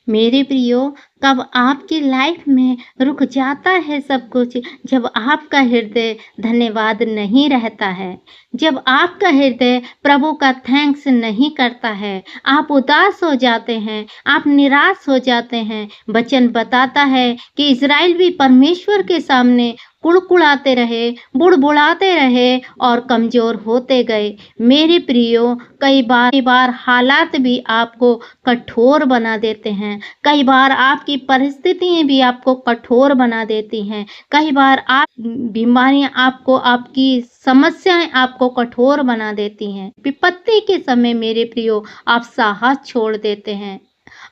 मेरे प्रियो, कब आपकी लाइफ में रुक जाता है सब कुछ, जब आपका हृदय धन्यवाद नहीं रहता है, जब आपका हृदय प्रभु का थैंक्स नहीं करता है, आप उदास हो जाते हैं, आप निराश हो जाते हैं। वचन बताता है कि इज़राइल भी परमेश्वर के सामने कुड़कुड़ाते रहे, बुड़बुड़ाते रहे और कमज़ोर होते गए। मेरे प्रियो, कई बार हालात भी आपको कठोर बना देते हैं, कई बार आपकी परिस्थितियाँ भी आपको कठोर बना देती हैं, कई बार आप बीमारियाँ आपको, आपकी समस्याएँ आपको कठोर बना देती हैं। विपत्ति के समय मेरे प्रियो, आप साहस छोड़ देते हैं।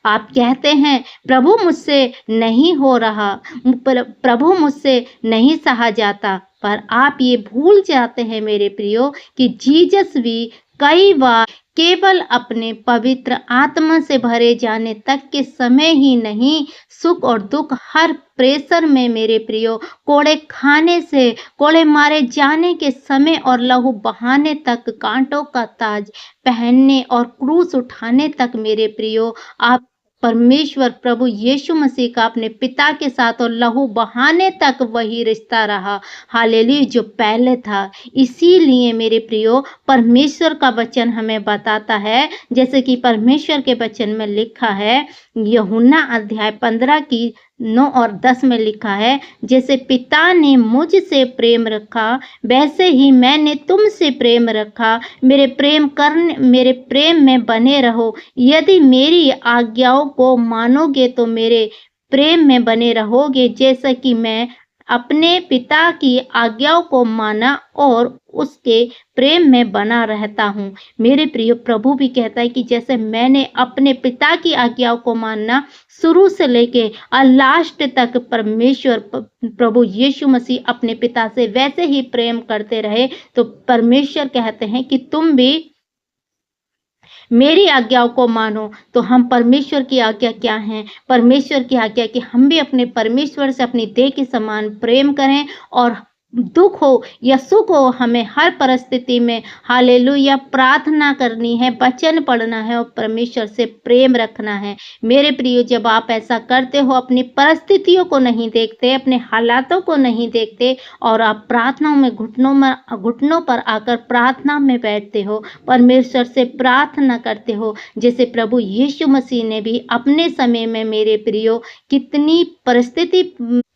आप कहते हैं प्रभु मुझसे नहीं हो रहा, प्रभु मुझसे नहीं सहा जाता, पर आप ये भूल जाते हैं मेरे प्रियो कि जीसस भी कई बार केवल अपने पवित्र आत्मा से भरे जाने तक के समय ही नहीं, सुख और दुख हर प्रेशर में मेरे प्रियो, कोड़े खाने से, कोड़े मारे जाने के समय और लहू बहाने तक, कांटों का ताज पहनने और क्रूस उठाने तक मेरे प्रियो, आप परमेश्वर प्रभु यीशु मसीह का अपने पिता के साथ और लहू बहाने तक वही रिश्ता रहा, हालेलुया, जो पहले था। इसीलिए मेरे प्रियो, परमेश्वर का वचन हमें बताता है, जैसे कि परमेश्वर के वचन में लिखा है, यूहन्ना अध्याय 15 की 9 और 10 में लिखा है, जैसे पिता ने मुझसे प्रेम रखा, वैसे ही मैंने तुमसे प्रेम रखा। मेरे प्रेम में बने रहो। यदि मेरी आज्ञाओं को मानोगे तो मेरे प्रेम में बने रहोगे, जैसा कि मैं अपने पिता की आज्ञाओं को माना और उसके प्रेम में बना रहता हूँ। मेरे प्रिय, प्रभु भी कहता है कि जैसे मैंने अपने पिता की आज्ञाओं को मानना शुरू से लेके और लास्ट तक परमेश्वर प्रभु यीशु मसीह अपने पिता से वैसे ही प्रेम करते रहे, तो परमेश्वर कहते हैं कि तुम भी मेरी आज्ञाओं को मानो। तो हम परमेश्वर की आज्ञा क्या है? परमेश्वर की आज्ञा कि हम भी अपने परमेश्वर से अपनी देह के समान प्रेम करें, और दुख हो या सुख हो, हमें हर परिस्थिति में हालेलुया प्रार्थना करनी है, वचन पढ़ना है और परमेश्वर से प्रेम रखना है। मेरे प्रियो, जब आप ऐसा करते हो, अपनी परिस्थितियों को नहीं देखते, अपने हालातों को नहीं देखते और आप प्रार्थनाओं में घुटनों पर आकर प्रार्थना में बैठते हो, परमेश्वर से प्रार्थना करते हो, जैसे प्रभु यीशु मसीह ने भी अपने समय में मेरे प्रियो कितनी परिस्थिति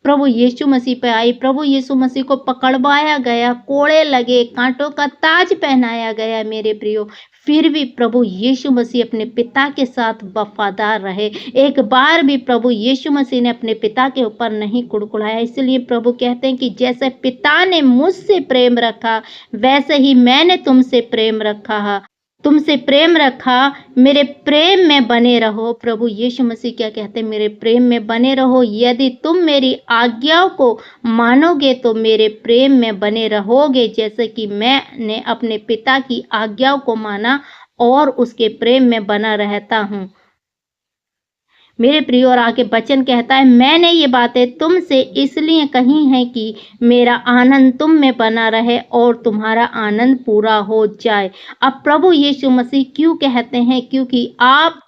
प्रभु यीशु मसीह पे आई। प्रभु यीशु मसीह को पकड़वाया गया, कोड़े लगे, कांटों का ताज पहनाया गया मेरे प्रियो, फिर भी प्रभु यीशु मसीह अपने पिता के साथ वफादार रहे। एक बार भी प्रभु यीशु मसीह ने अपने पिता के ऊपर नहीं कुड़कुड़ाया। इसलिए प्रभु कहते हैं कि जैसे पिता ने मुझसे प्रेम रखा, वैसे ही मैंने तुमसे प्रेम रखा, मेरे प्रेम में बने रहो। प्रभु यीशु मसीह क्या कहते हैं? मेरे प्रेम में बने रहो। यदि तुम मेरी आज्ञाओं को मानोगे तो मेरे प्रेम में बने रहोगे, जैसे कि मैंने अपने पिता की आज्ञाओं को माना और उसके प्रेम में बना रहता हूँ। मेरे प्रिय, और आगे वचन कहता है, मैंने ये बातें तुमसे इसलिए कही हैं कि मेरा आनंद तुम में बना रहे और तुम्हारा आनंद पूरा हो जाए। अब प्रभु यीशु मसीह क्यों कहते हैं? क्योंकि आप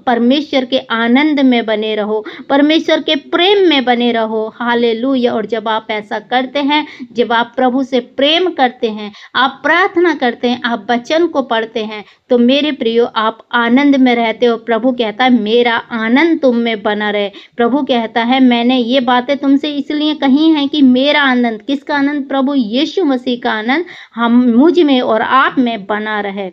परमेश्वर के आनंद में बने रहो, परमेश्वर के प्रेम में बने रहो, हालेलुया। और जब आप ऐसा करते हैं, जब आप प्रभु से प्रेम करते हैं, आप प्रार्थना करते हैं, आप वचन को पढ़ते हैं, तो मेरे प्रियो, आप आनंद में रहते हो। प्रभु कहता है मेरा आनंद तुम में बना रहे। प्रभु कहता है मैंने ये बातें तुमसे इसलिए कही हैं कि मेरा आनंद, किसका आनंद? प्रभु यीशु मसीह का आनंद हम मुझ में और आप में बना रहे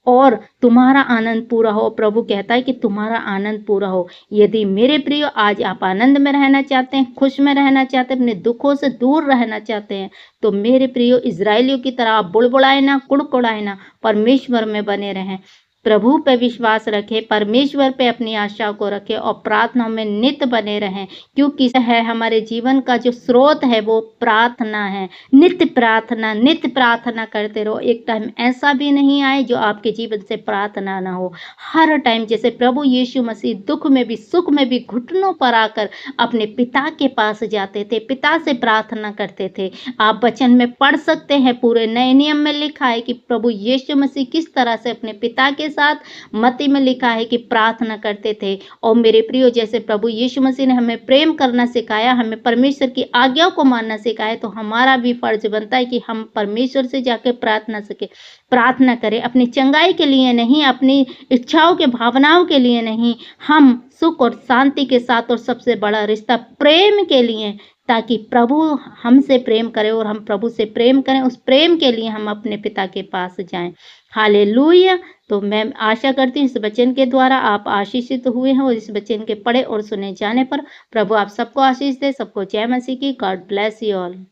और तुम्हारा आनंद पूरा हो। प्रभु कहता है कि तुम्हारा आनंद पूरा हो। यदि मेरे प्रियो, आज आप आनंद में रहना चाहते हैं, खुश में रहना चाहते हैं, अपने दुखों से दूर रहना चाहते हैं, तो मेरे प्रियो, इजरायलियों की तरह आप बुड़बुड़ाए ना, कुड़कुड़ाए ना, परमेश्वर में बने रहें। प्रभु पे विश्वास रखें, परमेश्वर पे अपनी आशा को रखें और प्रार्थनाओं में नित्य बने रहें, क्योंकि है हमारे जीवन का जो स्रोत है वो प्रार्थना है। नित्य प्रार्थना करते रहो। एक टाइम ऐसा भी नहीं आए जो आपके जीवन से प्रार्थना ना हो। हर टाइम, जैसे प्रभु यीशु मसीह दुख में भी सुख में भी घुटनों पर आकर अपने पिता के पास जाते थे, पिता से प्रार्थना करते थे। आप वचन में पढ़ सकते हैं, पूरे नए नियम में लिखा है कि प्रभु यीशु मसीह किस तरह से अपने पिता के के साथ मत्ती में लिखा है कि प्रार्थना करते थे। और मेरे प्रियो, जैसे प्रभु यीशु मसीह ने हमें प्रेम करना सिखाया, हमें परमेश्वर की आज्ञाओं को मानना सिखाया, तो हमारा भी फर्ज बनता है कि हम परमेश्वर से जाके प्रार्थना करें, अपनी चंगाई के लिए नहीं, अपनी इच्छाओं के भावनाओं के लिए नहीं, हम सुख और शांति के साथ और सबसे बड़ा रिश्ता प्रेम के लिए, ताकि प्रभु हमसे प्रेम करे और हम प्रभु से प्रेम करें। उस प्रेम के लिए हम अपने पिता के पास जाएं। हालेलुया। तो मैं आशा करती हूँ इस वचन के द्वारा आप आशीषित हुए हैं, और इस वचन के पढ़े और सुने जाने पर प्रभु आप सबको आशीष दे। सबको जय मसीह की। God bless you all.